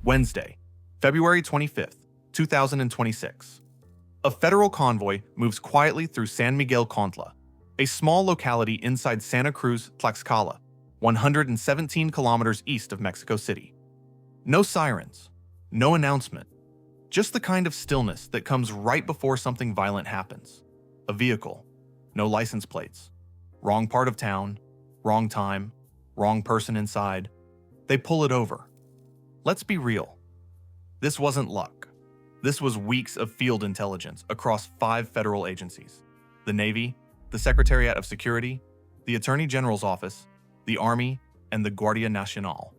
Wednesday, February 25th, 2026. A federal convoy moves quietly through San Miguel Contla, a small locality inside Santa Cruz, Tlaxcala, 117 kilometers east of Mexico City. No sirens, no announcement, just the kind of stillness that comes right before something violent happens. A vehicle, no license plates, wrong part of town, wrong time, wrong person inside. They pull it over. Let's be real. This wasn't luck. This was weeks of field intelligence across 5 federal agencies: the Navy, the Secretariat of Security, the Attorney General's Office, the Army, and the Guardia Nacional.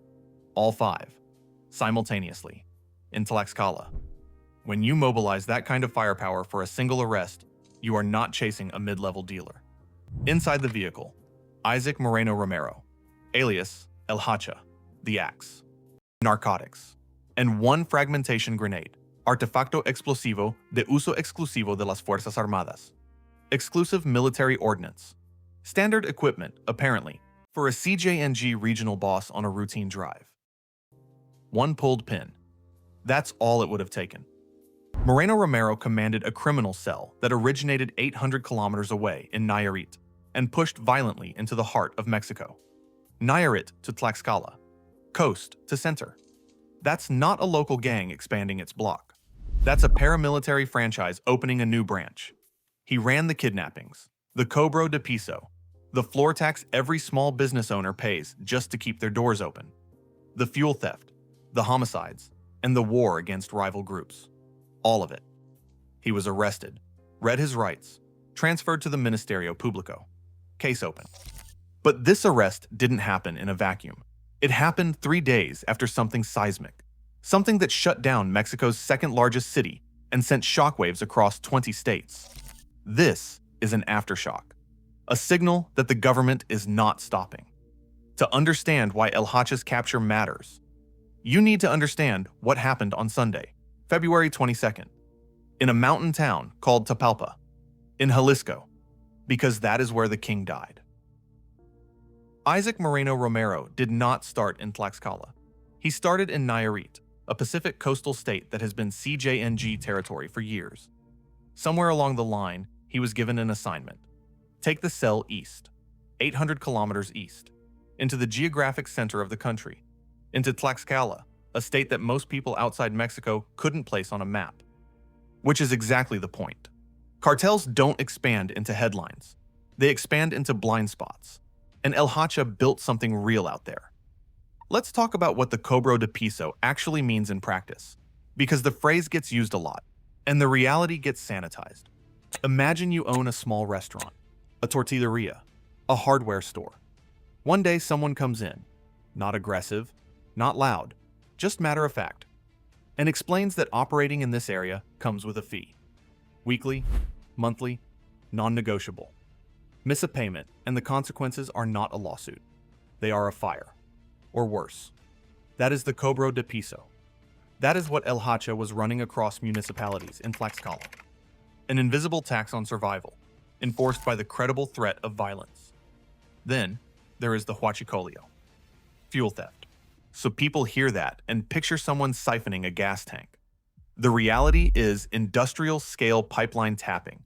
All 5, simultaneously, in Tlaxcala. When you mobilize that kind of firepower for a single arrest, you are not chasing a mid-level dealer. Inside the vehicle, Isaac Moreno Romero, alias El Hacha, the Axe, narcotics, and 1 fragmentation grenade, artefacto explosivo de uso exclusivo de las Fuerzas Armadas, exclusive military ordnance, standard equipment, apparently, for a CJNG regional boss on a routine drive. 1 pulled pin. That's all it would have taken. Moreno Romero commanded a criminal cell that originated 800 kilometers away in Nayarit and pushed violently into the heart of Mexico. Nayarit to Tlaxcala, coast to center. That's not a local gang expanding its block. That's a paramilitary franchise opening a new branch. He ran the kidnappings, the cobro de piso, the floor tax every small business owner pays just to keep their doors open, the fuel theft, the homicides, and the war against rival groups. All of it. He was arrested, read his rights, transferred to the Ministerio Público. Case open. But this arrest didn't happen in a vacuum. It happened 3 days after something seismic, something that shut down Mexico's second-largest city and sent shockwaves across 20 states. This is an aftershock, a signal that the government is not stopping. To understand why El Hacha's capture matters, you need to understand what happened on Sunday, February 22nd, in a mountain town called Tapalpa, in Jalisco, because that is where the king died. Isaac Moreno Romero did not start in Tlaxcala. He started in Nayarit, a Pacific coastal state that has been CJNG territory for years. Somewhere along the line, he was given an assignment. Take the cell east, 800 kilometers east, into the geographic center of the country, into Tlaxcala, a state that most people outside Mexico couldn't place on a map. Which is exactly the point. Cartels don't expand into headlines. They expand into blind spots. And El Hacha built something real out there. Let's talk about what the cobro de piso actually means in practice, because the phrase gets used a lot, and the reality gets sanitized. Imagine you own a small restaurant, a tortilleria, a hardware store. One day someone comes in, not aggressive, not loud, just matter of fact, and explains that operating in this area comes with a fee. Weekly, monthly, non-negotiable. Miss a payment, and the consequences are not a lawsuit. They are a fire. Or worse. That is the cobro de piso. That is what El Hacha was running across municipalities in Tlaxcala. An invisible tax on survival, enforced by the credible threat of violence. Then, there is the huachicoleo, fuel theft. So people hear that and picture someone siphoning a gas tank. The reality is industrial-scale pipeline tapping,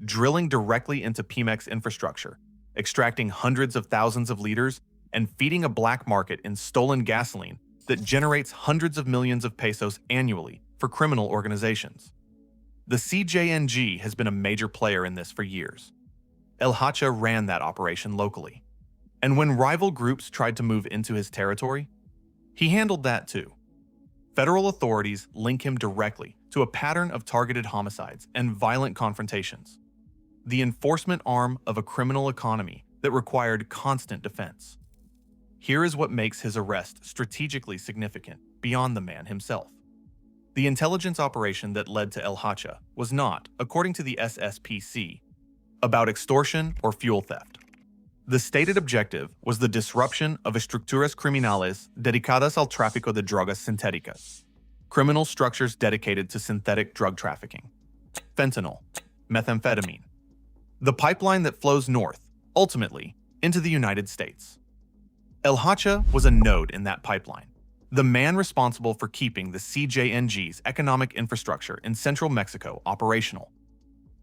drilling directly into Pemex infrastructure, extracting hundreds of thousands of liters, and feeding a black market in stolen gasoline that generates hundreds of millions of pesos annually for criminal organizations. The CJNG has been a major player in this for years. El Hacha ran that operation locally. And when rival groups tried to move into his territory, he handled that too. Federal authorities link him directly to a pattern of targeted homicides and violent confrontations. The enforcement arm of a criminal economy that required constant defense. Here is what makes his arrest strategically significant beyond the man himself. The intelligence operation that led to El Hacha was not, according to the SSPC, about extortion or fuel theft. The stated objective was the disruption of estructuras criminales dedicadas al tráfico de drogas sintéticas, criminal structures dedicated to synthetic drug trafficking, fentanyl, methamphetamine, the pipeline that flows north, ultimately, into the United States. El Hacha was a node in that pipeline, the man responsible for keeping the CJNG's economic infrastructure in central Mexico operational.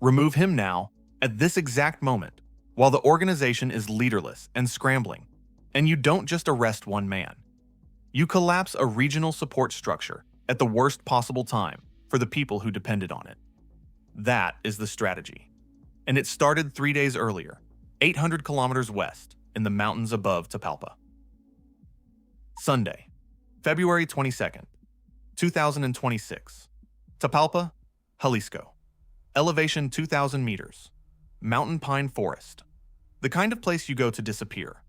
Remove him now, at this exact moment, while the organization is leaderless and scrambling. And you don't just arrest one man. You collapse a regional support structure at the worst possible time for the people who depended on it. That is the strategy. And it started 3 days earlier, 800 kilometers west, in the mountains above Tapalpa. Sunday, February 22nd, 2026. Tapalpa, Jalisco. Elevation 2,000 meters. Mountain pine forest. The kind of place you go to disappear.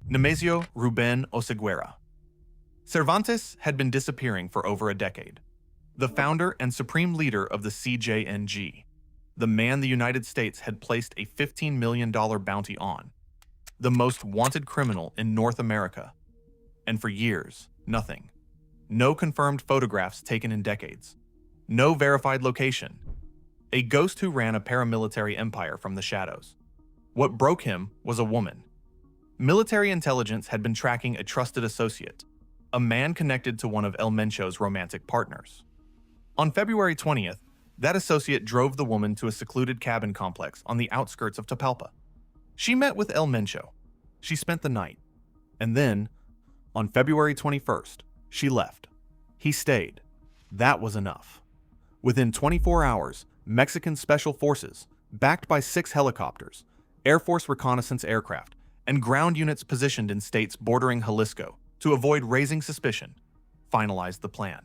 Nemesio Ruben Oseguera. Cervantes had been disappearing for over a decade. The founder and supreme leader of the CJNG. The man the United States had placed a $15 million bounty on. The most wanted criminal in North America. And for years, nothing. No confirmed photographs taken in decades. No verified location. A ghost who ran a paramilitary empire from the shadows. What broke him was a woman. Military intelligence had been tracking a trusted associate, a man connected to one of El Mencho's romantic partners. On February 20th, that associate drove the woman to a secluded cabin complex on the outskirts of Tapalpa. She met with El Mencho. She spent the night. And then, on February 21st, she left. He stayed. That was enough. Within 24 hours, Mexican special forces, backed by 6 helicopters, Air Force reconnaissance aircraft, and ground units positioned in states bordering Jalisco to avoid raising suspicion, finalized the plan.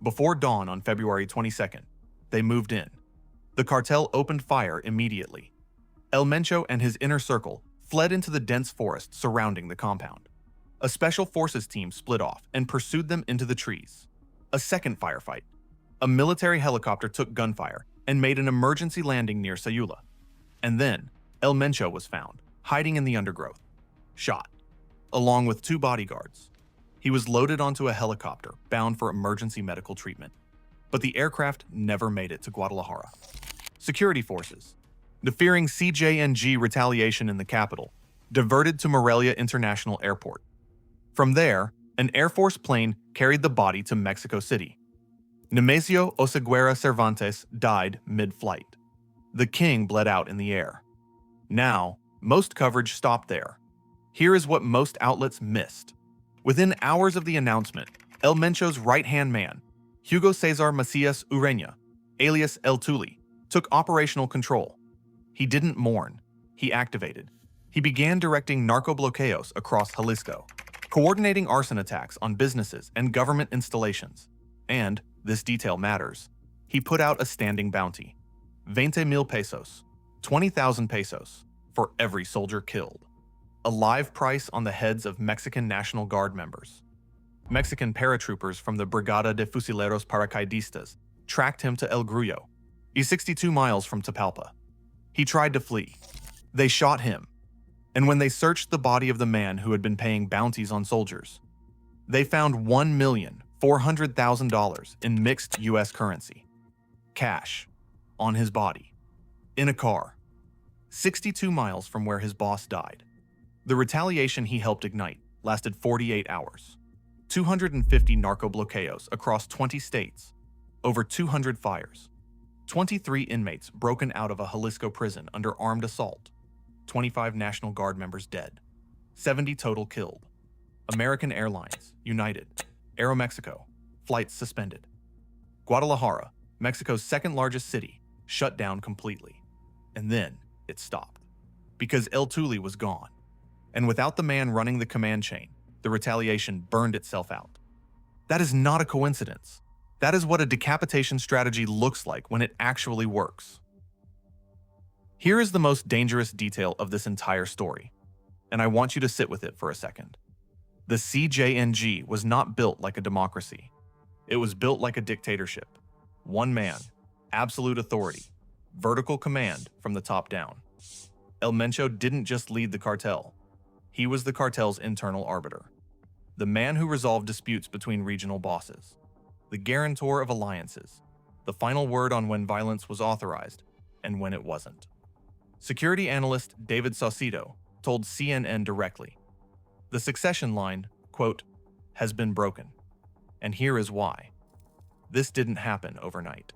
Before dawn on February 22nd, they moved in. The cartel opened fire immediately. El Mencho and his inner circle fled into the dense forest surrounding the compound. A special forces team split off and pursued them into the trees. A second firefight. A military helicopter took gunfire and made an emergency landing near Sayula. And then, El Mencho was found, hiding in the undergrowth, shot, along with 2 bodyguards. He was loaded onto a helicopter bound for emergency medical treatment. But the aircraft never made it to Guadalajara. Security forces, fearing CJNG retaliation in the capital, diverted to Morelia International Airport. From there, an Air Force plane carried the body to Mexico City. Nemesio Oseguera Cervantes died mid-flight. The king bled out in the air. Now, most coverage stopped there. Here is what most outlets missed. Within hours of the announcement, El Mencho's right-hand man, Hugo Cesar Macias Ureña, alias El Tuli, took operational control. He didn't mourn. He activated. He began directing narco-bloqueos across Jalisco, coordinating arson attacks on businesses and government installations. And, this detail matters, he put out a standing bounty. 20,000 pesos, 20,000 pesos, for every soldier killed. A live price on the heads of Mexican National Guard members. Mexican paratroopers from the Brigada de Fusileros Paracaidistas tracked him to El Grullo, 62 miles from Tapalpa. He tried to flee. They shot him. And when they searched the body of the man who had been paying bounties on soldiers, they found $1,400,000 in mixed U.S. currency. Cash. On his body. In a car. 62 miles from where his boss died. The retaliation he helped ignite lasted 48 hours. 250 narco-bloqueos across 20 states. Over 200 fires. 23 inmates broken out of a Jalisco prison under armed assault. 25 National Guard members dead. 70 total killed. American Airlines, United, Aeromexico, flights suspended. Guadalajara, Mexico's second largest city, shut down completely. And then it stopped. Because El Tuli was gone. And without the man running the command chain, the retaliation burned itself out. That is not a coincidence. That is what a decapitation strategy looks like when it actually works. Here is the most dangerous detail of this entire story, and I want you to sit with it for a second. The CJNG was not built like a democracy. It was built like a dictatorship. One man, absolute authority, vertical command from the top down. El Mencho didn't just lead the cartel. He was the cartel's internal arbiter. The man who resolved disputes between regional bosses. The guarantor of alliances. The final word on when violence was authorized and when it wasn't. Security analyst David Saucedo told CNN directly. The succession line, quote, has been broken. And here is why. This didn't happen overnight.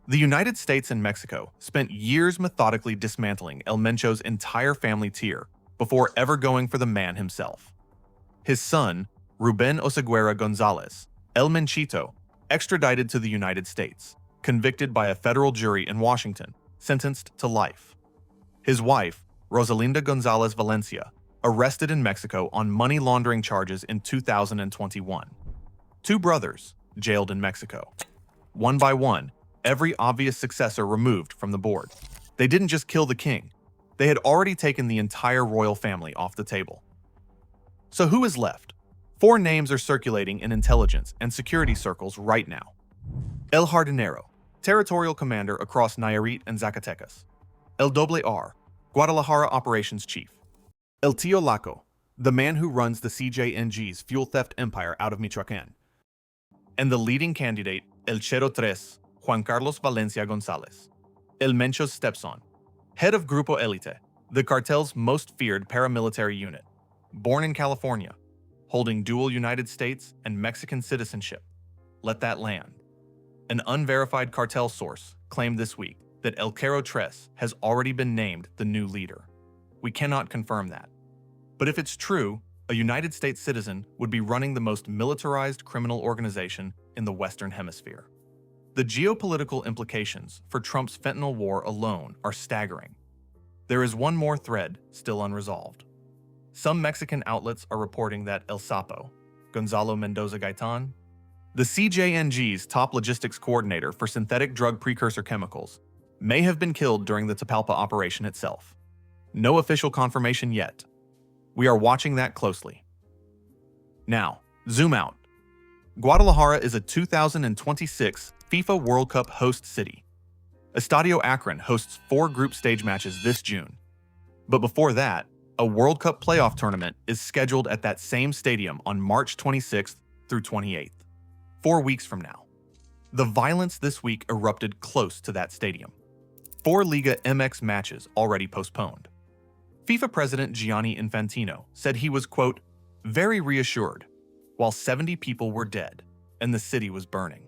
The United States and Mexico spent years methodically dismantling El Mencho's entire family tier before ever going for the man himself. His son, Ruben Oseguera Gonzalez, El Menchito, extradited to the United States, convicted by a federal jury in Washington, sentenced to life. His wife, Rosalinda Gonzalez Valencia, arrested in Mexico on money laundering charges in 2021. Two brothers, jailed in Mexico. One by one, every obvious successor removed from the board. They didn't just kill the king, they had already taken the entire royal family off the table. So who is left? 4 names are circulating in intelligence and security circles right now. El Jardinero, territorial commander across Nayarit and Zacatecas. El Doble R, Guadalajara operations chief. El Tío Laco, the man who runs the CJNG's fuel theft empire out of Michoacán. And the leading candidate, El Chero Tres, Juan Carlos Valencia Gonzalez, El Mencho's stepson, head of Grupo Elite, the cartel's most feared paramilitary unit, born in California, holding dual United States and Mexican citizenship. Let that land. An unverified cartel source claimed this week that El Chero Tres has already been named the new leader. We cannot confirm that. But if it's true, a United States citizen would be running the most militarized criminal organization in the Western Hemisphere. The geopolitical implications for Trump's fentanyl war alone are staggering. There is one more thread still unresolved. Some Mexican outlets are reporting that El Sapo, Gonzalo Mendoza Gaitan, the CJNG's top logistics coordinator for synthetic drug precursor chemicals, may have been killed during the Tapalpa operation itself. No official confirmation yet. We are watching that closely. Now, zoom out. Guadalajara is a 2026 FIFA World Cup host city. Estadio Akron hosts 4 group stage matches this June. But before that, a World Cup playoff tournament is scheduled at that same stadium on March 26th through 28th, 4 weeks from now. The violence this week erupted close to that stadium. 4 Liga MX matches already postponed. FIFA President Gianni Infantino said he was, quote, very reassured, while 70 people were dead and the city was burning.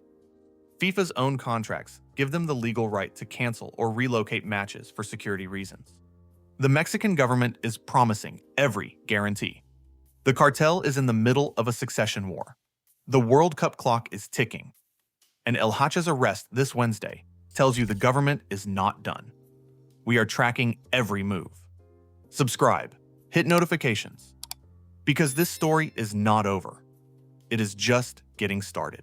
FIFA's own contracts give them the legal right to cancel or relocate matches for security reasons. The Mexican government is promising every guarantee. The cartel is in the middle of a succession war. The World Cup clock is ticking. And El Hacha's arrest this Wednesday tells you the government is not done. We are tracking every move. Subscribe, hit notifications, because this story is not over. It is just getting started.